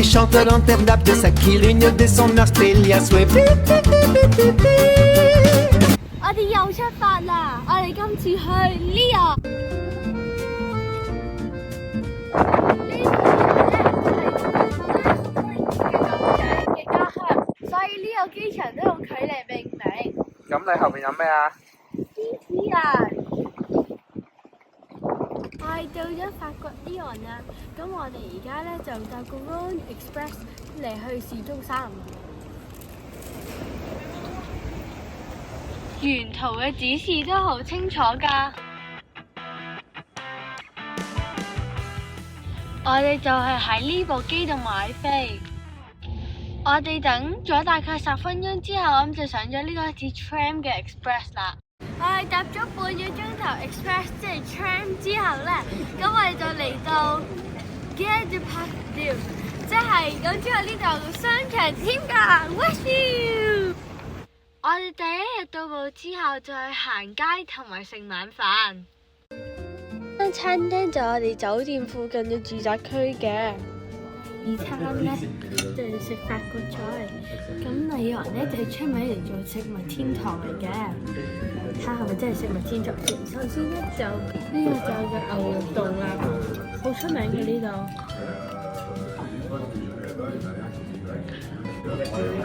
Chante l'interdapte sa qui l'une de son Australia swift。我哋又出發啦！我哋今次去呢個。所以呢個機場都用距離命名。咁你後面有咩啊？芝士啊！我哋到咗法國里昂啦，咁我哋而家咧就搭個 Rhône Express 嚟去市中心。沿途嘅指示都好清楚㗎。我哋就係喺呢部機度買飛。我哋等咗大概10分鐘之後，咁就上咗呢個似 tram 嘅 express 啦。我哋搭咗半個鐘頭 express 即係 tram 之後咧，咁我哋就嚟到 Gare du Parc 即係咁之後呢度商場添㗎 ，Westview。我哋第一日到埗之後就去行街同埋食晚飯。間餐廳就係我哋酒店附近嘅住宅區嘅。二餐咧就係食法國菜，咁里昂咧就係出名嚟做食物天堂嚟嘅。睇下係咪真係食物天堂先？首先咧就呢個就係個牛肉凍啦，好出名嘅呢度。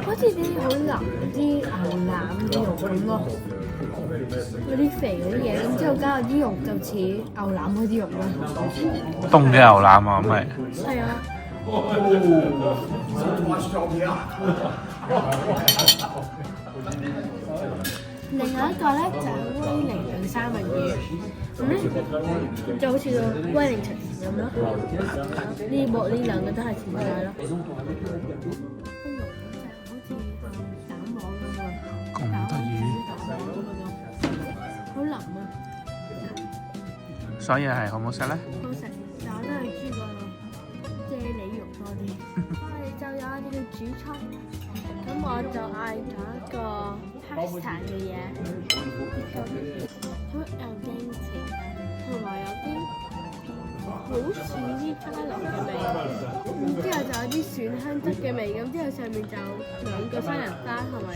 好似啲好腍啲牛腩啲肉咁咯，嗰啲肥嗰啲嘢，咁之後加嗰啲肉就似牛腩嗰啲肉咯。凍嘅牛腩啊，咁咪？係啊。另外一個咧就係威靈頓三文魚，咁咧就好似個威靈頓咁咯。呢兩個都係甜菜咯。咁得意，好腍啊！所以係好唔好食咧？好食，但我都係豬個啫喱肉多啲。我哋就有我哋嘅主菜，咁我就嗌咗一個 pasta 嘅嘢，好有驚喜，同埋有啲好似啲花柳嘅味，咁之後就有啲蒜香汁嘅味，咁之後上面就2個生人花同埋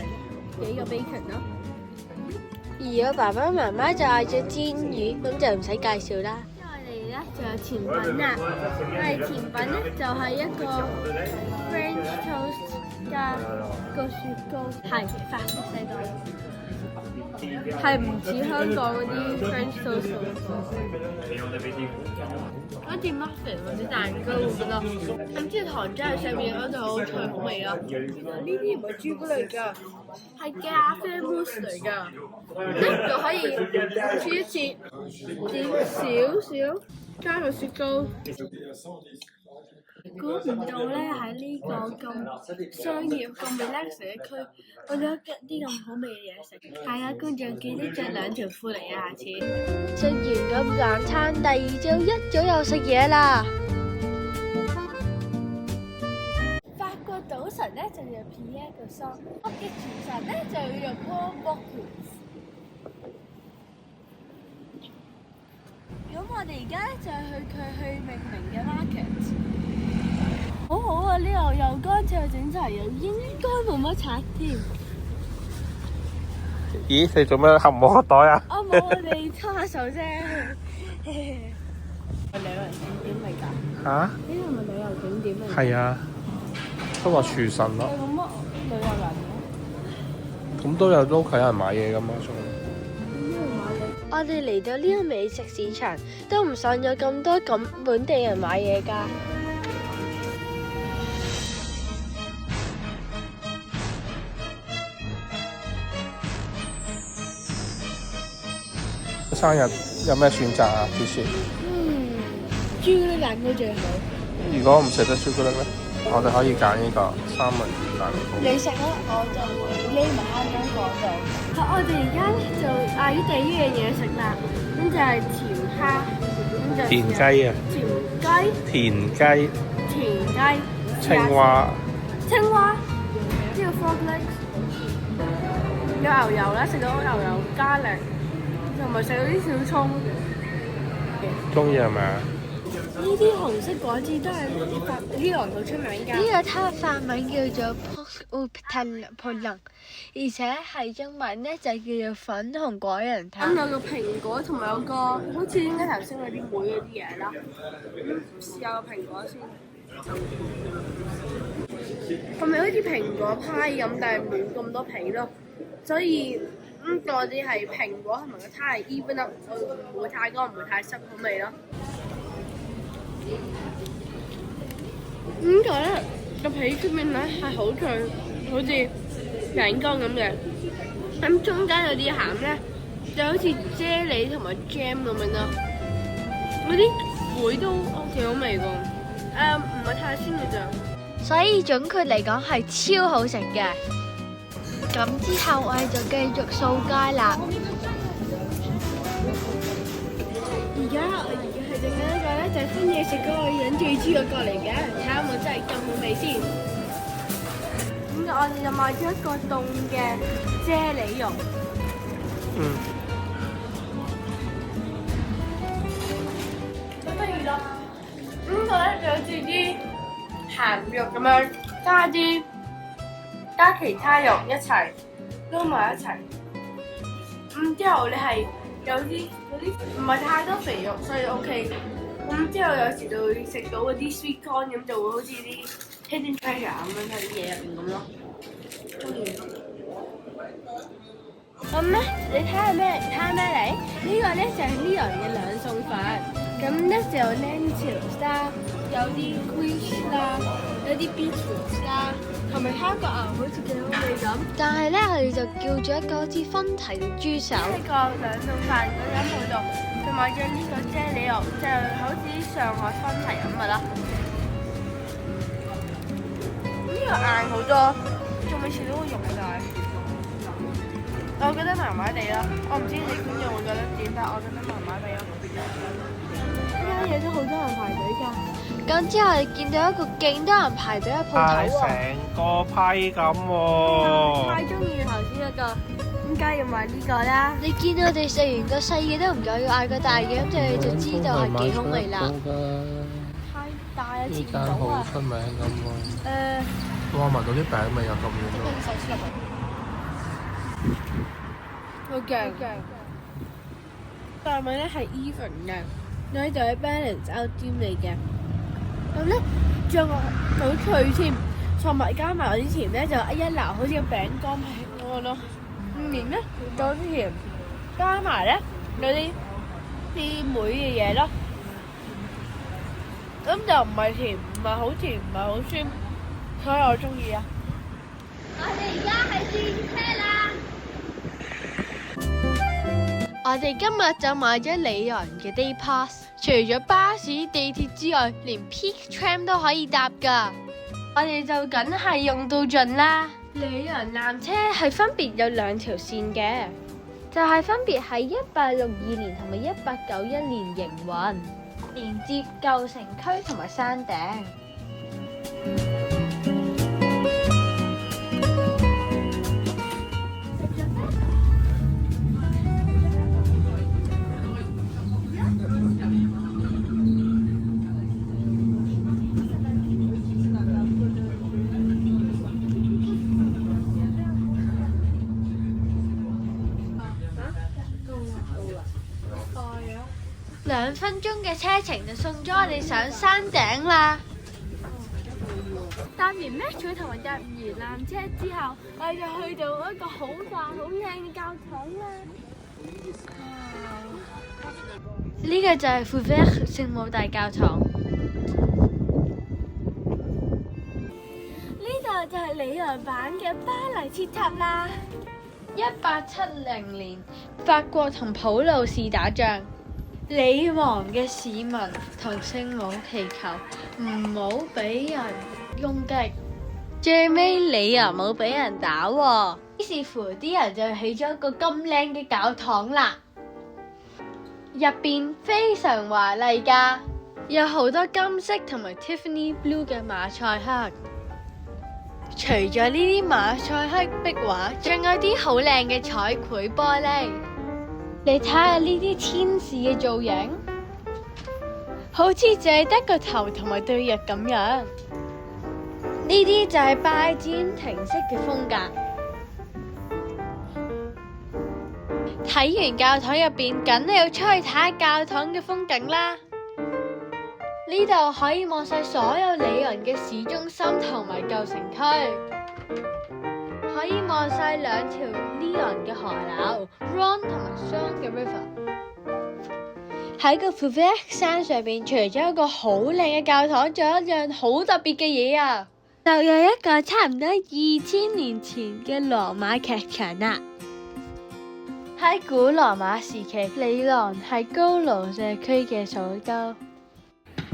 幾個 bacon 咯。而我爸爸媽媽就嗌咗煎魚，咁就唔使介紹啦。我哋咧就有甜品啦，我哋甜品咧就係一個 French toast 加個雪糕，係法式西多，係唔似香港嗰啲 French toast 嗰啲 muffin 或者蛋糕嗰度，咁之後糖漿喺上面嗰度好脆好味咯。呢啲唔係朱古力㗎，係咖啡 mousse 嚟㗎，咧就可以切一切，點少少加個雪糕。估唔到咧喺呢個咁商業、咁 relax 嘅區，我有啲咁好味嘅嘢食。大家觀眾記得着2條褲嚟啊！下次食完咁晚餐，第二朝一早又食嘢啦。法國賭神咧就用 Pierre Gasson，屋嘅廚神咧就要用 Paul Bocuse。咁我哋而家咧就去命名嘅 market。好好啊！呢度又乾淨又整齊，又應該冇乜賊添。咦？你做咩合唔合袋啊？我冇，我哋搓下手啫。係旅遊景點嚟㗎。嚇？呢度係咪旅遊景點嚟？係啊，都話廚神咯。有乜旅遊人嘅？咁都有都係有人買嘢㗎嘛，仲。我哋嚟到呢個美食市場，都唔信有咁多咁本地人買嘢㗎。生日有咩選擇啊？之前朱古力蛋糕最好。如果唔食得朱古力咧，我哋可以揀呢個三文魚蛋糕。你食咧，我就會匿埋喺間房度。好，我哋而家咧就嗌咗第一樣嘢食啦，咁就係甜蝦，咁就田雞啊！田雞，青蛙，呢個 frog legs， 有牛油啦，食到牛油加力。同埋食嗰啲小葱，中意係咪啊？呢啲紅色果子都係呢個好出名㗎。呢個它法文叫做 Pomme au Talent，而且係中文咧就叫做粉紅果仁糖。咁有個蘋果同埋有個好似應該頭先嗰啲梅嗰啲嘢啦。試下個蘋果先。係咪好似蘋果派咁，但係冇咁多皮咯？所以嗰啲係蘋果同埋個湯係 even up，唔會太乾，唔會太濕，好味咯。呢個咧個皮出面咧係好脆，好似餅乾咁嘅。咁中間有啲餡咧，就好似啫喱同埋 jam 咁樣咯。嗰啲梅都幾好味㗎，唔係太酸嘅咋。所以總括嚟講係超好食嘅。咁之後我哋就繼續掃街啦。而家係剩緊一個咧，就係分嘢食嗰個人最知嗰個嚟嘅，睇下有冇真係咁好味先。咁我哋就買咗一個凍嘅啫喱肉。好得意咯！呢個咧就好似啲鹹肉咁樣，加其他肉一齊撈埋一齊。之後你係有啲嗰啲唔係太多肥肉，所以 OK。之後有時就會食到嗰啲 sweet corn 咁，就會好似啲 hidden treasure 咁樣喺啲嘢入邊咁咯。中意。咁咧，你睇下咩嚟？呢個咧就係呢樣嘅兩餸飯。咁咧就有 lentils 啦，有啲 quiche 啦，有啲 beetroot 啦，同埋蝦角牛好似幾好味咁。但係咧，我哋就叫咗一個好似分題嘅豬手。呢個兩餸飯嗰間鋪度就買咗呢個啫喱肉，就好似上海分題咁嘅啦。呢個硬好多，仲未切到個肉㗎。我覺得麻麻地啦，我唔知你觀眾會覺得點，但係我覺得麻麻地咯。呢間嘢都好多人排隊㗎。咁之後我哋見到一個勁多人排隊嘅鋪頭喎。成個批咁喎。太中意頭先一個，點解要買呢個啦？你見到我哋食完個細嘅都唔夠，要嗌個大嘅，咁你就知道係幾好味啦。太大啊！切唔到啊！呢間好出名咁喎。哇！聞到啲餅味又咁遠喎。好勁！但係咧係 even 嘅，你就係 balance out 尖嚟嘅。咁咧仲好脆添，同埋加埋我之前咧就一撈好似個餅乾皮咁咯。面咧有啲甜，加埋咧有啲梅嘅嘢咯。咁就唔係甜，唔係好甜，唔係好酸，所以我中意啊！我哋而家係轉車啦。我哋今日就買咗里昂嘅 Day Pass， 除咗巴士、地鐵之外，連 Peak Tram 都可以搭㗎。我哋就梗係用到盡啦。里昂纜車係分別有兩條線嘅，就係分別喺1862年同埋1891年營運，連接舊城區同埋山頂。2分鐘嘅車程就送咗我哋上山頂啦！搭完 metro 同埋搭完纜車之後，我哋就去到一個好大好靚嘅教堂啦。呢個就係 Fourvière 聖母大教堂。呢度就係里昂版嘅巴黎鐵塔啦。1870年，法國同普魯士打仗。里昂嘅市民同聖母祈求唔好俾人攻擊，最尾里昂冇俾人打喎，於是乎啲人就起咗一個咁靚嘅教堂啦。入邊非常華麗㗎，有好多金色同埋 Tiffany Blue 嘅馬賽克。除咗呢啲馬賽克壁畫，仲有啲好靚嘅彩繪玻璃。你睇下呢啲天使嘅造型，好似淨係得個頭同埋對翼咁樣。呢啲就係拜占庭式嘅風格。睇完教堂入邊，梗係要出去睇下教堂嘅風景啦。呢度可以望晒所有里昂嘅市中心同埋舊城區，可以望晒兩條里昂嘅河流 Rhône 同埋 Saône 嘅 River。喺個 Puvet 山上邊，除咗一個好靚嘅教堂，仲有一樣好特別嘅嘢啊！就有一個差唔多2000年前嘅羅馬劇場啦。喺古羅馬時期，里昂係高盧社區嘅首都。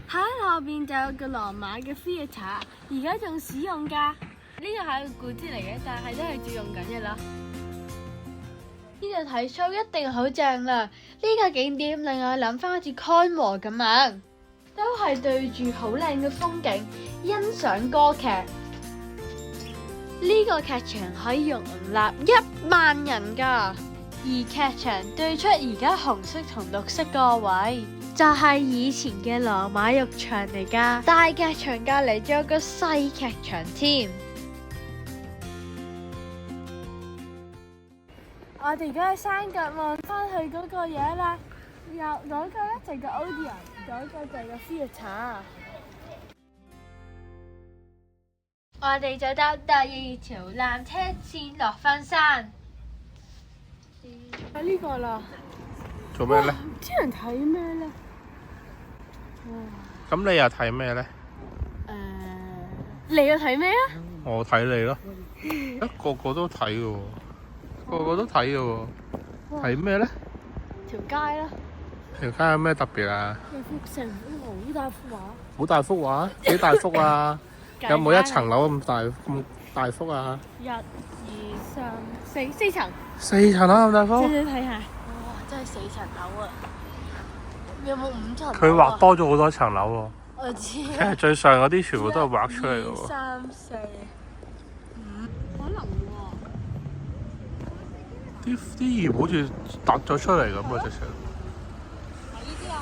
喺後邊就有個羅馬嘅 theatre， 而家仲使用㗎。呢個係個古蹟嚟嘅，但係都係照用緊嘅啦。呢度睇 show 一定好正啦！呢個景點令我諗翻好似康和咁樣，都係對住好靚嘅風景，欣賞歌劇。呢個劇場可以容納1萬人㗎，而劇場對出而家紅色同綠色個位，就係以前嘅羅馬浴場嚟㗎。大劇場隔離仲有個細劇場添。我哋而家喺山腳望翻去嗰個嘢啦，嗰個咧就係個 Odeon， 嗰個就係個 theatre。我哋就搭第2條纜車線落翻山。喺呢個啦。做咩咧？唔知人睇咩咧？咁你又睇咩咧？你又睇咩啊？我睇你咯。個個都睇嘅喎，個個都睇嘅喎。睇咩咧？條街啦。條街有咩特別啊？有幅成好大幅畫。好大幅畫？幾大幅啊？有冇1層樓咁大幅啊？1、2、3、4，4層。4層樓咁大幅？你睇下。哇！真係4層樓啊！有冇5層樓啊？佢畫多咗好多層樓喎。我知。其實最上嗰啲全部都係畫出嚟嘅喎。1、2、3、4、5，可能喎。啲葉好似突咗出嚟咁啊！直情。係呢啲啊？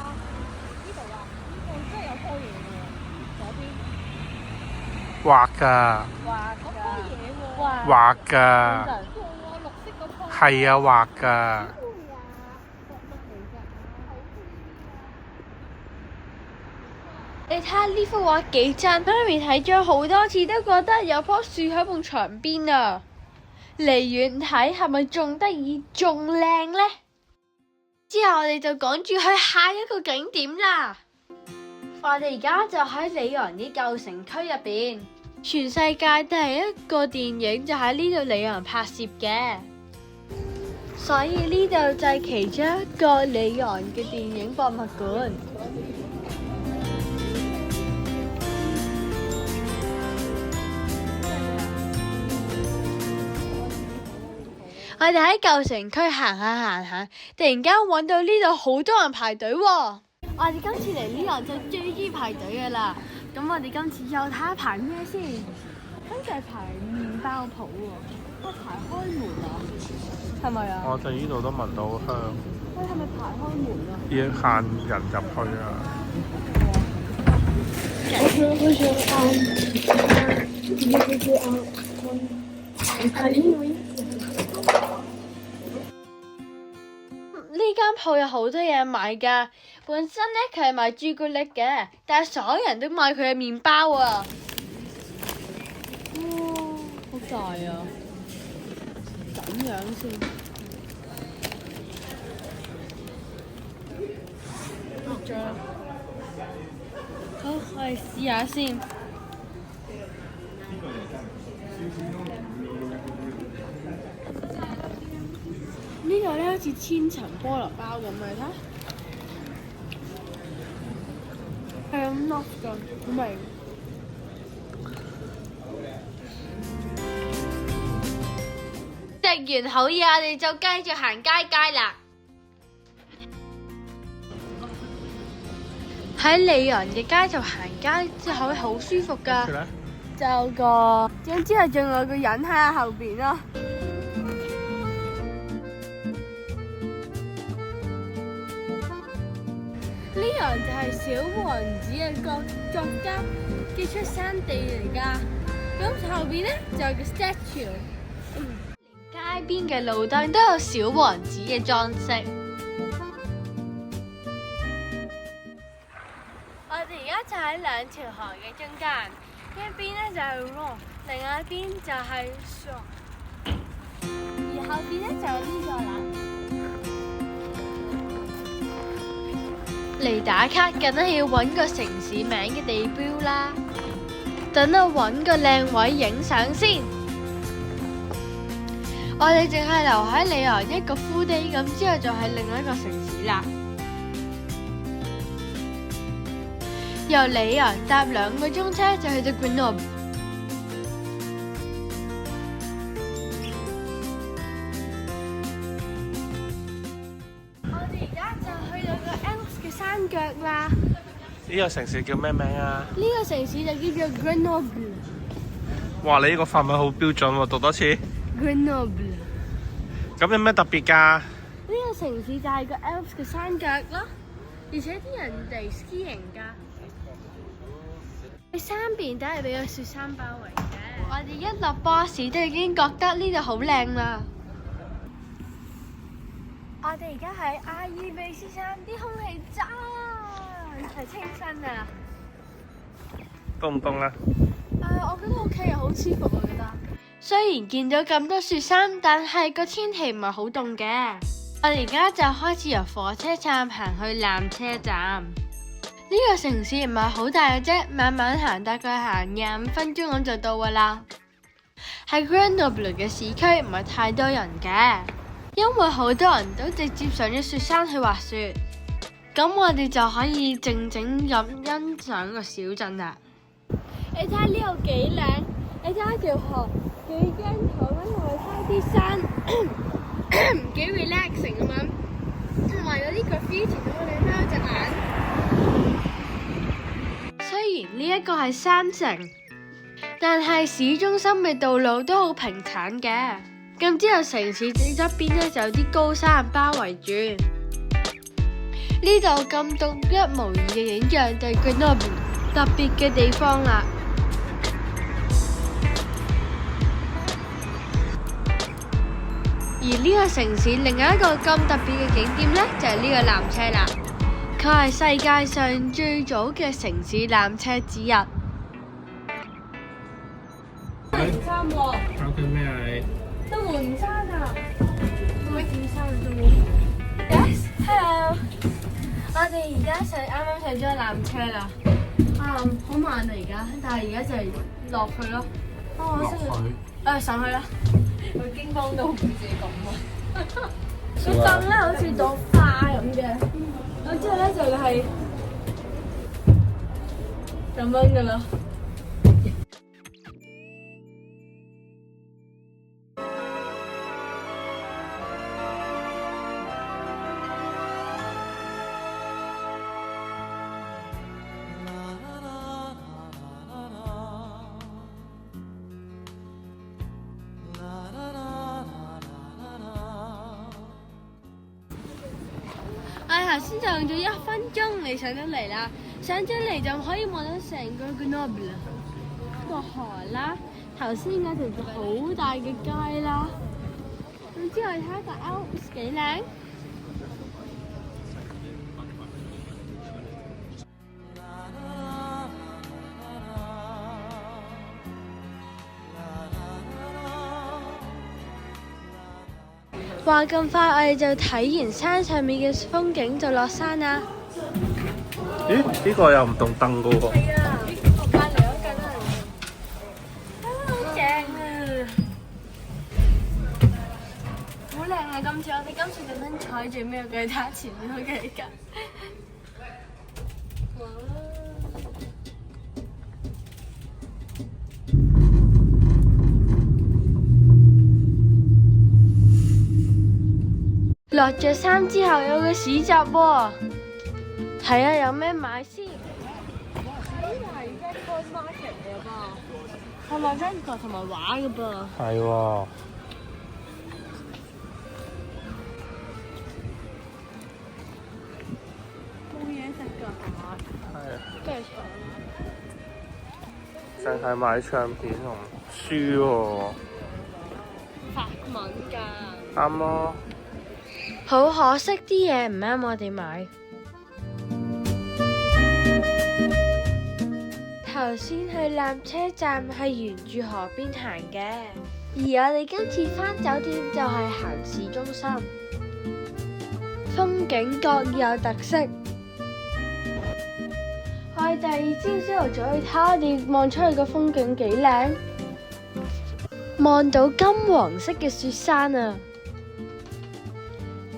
呢度啊？呢度真係有棵嘢喎，嗰邊。畫㗎。畫㗎。係啊，畫㗎。你睇下呢幅畫幾真，媽咪睇咗好多次都覺得有棵樹喺埲牆邊啊！離遠睇係咪仲得意仲靚呢？之後我哋就趕住去下一個景點啦。我哋而家就喺里昂啲舊城區入邊，全世界第一個電影就喺呢度里昂拍攝嘅，所以呢度就係其中一個里昂嘅電影博物館。我哋喺舊城區行下，突然間揾到呢度好多人排隊喎。我哋今次嚟呢度就最中意排隊嘅啦。咁我哋今次又睇下排咩先？今次係排麵包鋪喎，排開門啊，係咪啊？我哋呢度都聞到香。喂，係咪排開門啊？已經限人入去啊。呢間鋪有好多嘢賣㗎，本身咧佢係賣朱古力嘅，但係所有人都買佢嘅麵包啊！哇，好大啊！咁樣先，好，我哋試下先。呢個咧好似千層菠蘿包咁嘅，睇，係咁落㗎，好味。食完好嘢，我哋就繼續行街啦。喺里昂嘅街度行街之後好舒服㗎，就之後仲有個人喺後邊咯。呢昂就係小王子嘅作家嘅出生地嚟㗎。咁後邊咧就有個 statue。街邊嘅路燈都有小王子嘅裝飾。我哋而家就喺兩條河嘅中間，一邊咧就係 Rhone， 另外一邊就係 Saône， 而後邊咧就有呢座啦。嚟打卡梗係要揾個城市名嘅地標啦。等我揾個靚位影相先。我哋淨係留喺里昂一個 full day， 咁之後就係另一個城市啦。由里昂搭2個鐘車就去到 Grenoble。我哋而家就去到個 Alps 嘅山腳啦。呢個城市叫咩名啊？呢個城市就叫做 Grenoble。哇！你呢個法文好標準喎，讀多次。Grenoble。咁有咩特別㗎？呢個城市就係個 Alps 嘅山腳咯，而且啲人哋 skiing 㗎。喺三邊都係俾個雪山包圍嘅。我哋一落巴士都已經覺得呢度好靚啦。我哋而家喺阿爾卑斯山，啲空氣真係清新啊！凍唔凍啊？我覺得 OK 啊，好舒服我覺得。雖然見到咁多雪山，但係個天氣唔係好凍嘅。我哋而家就開始由火車站行去纜車站。呢個城市唔係好大嘅啫，慢慢行，大概行25分鐘咁就到㗎啦。喺 Grenoble 嘅市區唔係太多人嘅，因為好多人都直接上咗雪山去滑雪。咁我哋就可以靜靜咁欣賞個小鎮啦。你睇下呢度幾靚，你睇下條河幾驚頭咁，同埋睇啲山幾 relaxing 咁樣，同埋有啲 graffiti 咁，你睇下隻眼。雖然呢一個係山城，但係市中心嘅道路都好平坦嘅。咁之後城市正側邊咧就有啲高山包圍住。呢度咁獨一無二嘅影像就係 Grenoble 特別嘅地方啦。而呢個城市另一個咁特別嘅景點呢，就係呢個纜車啦。佢係世界上最早嘅城市纜車之一。換衫喎，搞緊咩啊你？都換衫啊！唔係換衫都冇。Yes，hello。我哋而家啱啱上咗纜車啦。好慢啊而家，但係而家就係落去咯。我需要上去啦。佢驚慌到好似咁喎。個凳咧好似朵花咁嘅，咁之後咧就係咁樣噶啦。頭先就用咗1分鐘你上得嚟啦，上咗嚟就可以望到成個 Grenoble 個河啦。頭先嗰條好大嘅街啦，咁之後睇下個 Alps 幾靚。話咁快，我哋就睇完山上面嘅風景就落山啦。咦？呢個又唔動凳噶喎。係啊，隔離嗰間啊，好正啊！好靚啊！今次我哋今次特登坐住咩嘅？睇下前面嗰幾間。哇！落咗山之後有個市集喎，睇下有咩買先。呢個係 Record Market 嚟㗎噃，係賣 record 同埋畫㗎噃。係喎。冇嘢食㗎。係買唱片同書喎。法文㗎。啱咯。好可惜啲嘢唔啱我哋買。頭先去纜車站係沿住河邊行嘅，而我哋今次返酒店就係行市中心，風景各有特色。我哋第二朝早去睇我哋望出去個風景幾靚，望到金黃色嘅雪山啊！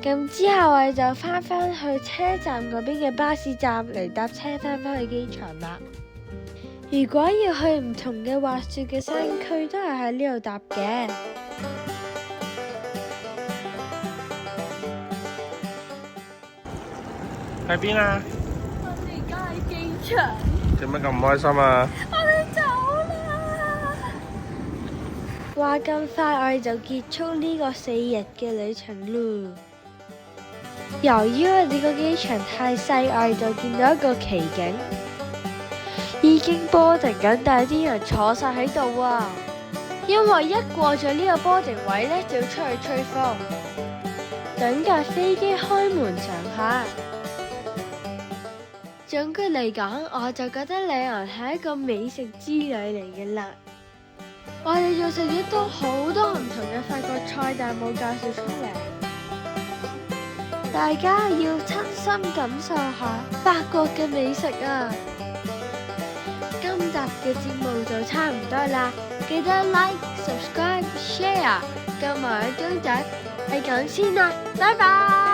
咁之後我哋就返去車站嗰邊嘅巴士站嚟搭車返去機場啦。如果要去唔同嘅滑雪嘅山區，都係喺呢度搭嘅。喺邊啊？我哋而家喺機場。做乜咁唔開心啊？我哋走啦！話咁快，我哋就結束呢個4日嘅旅程咯。由於我哋個機場太細，我哋就見到一個奇景。已經boarding緊，但係啲人坐晒喺度啊！因為一過咗呢個boarding位呢，就要出去吹風，等架飛機開門上下。總括嚟講，我就覺得旅遊係一個美食之旅嚟嘅啦。我哋仲食咗都好多唔同嘅法國菜，但係冇介紹出嚟。大家要親身感受下法國嘅美食啊！今集嘅節目就差唔多啦，記得 like、subscribe、share， 撳埋鐘仔，係咁先啦，拜拜。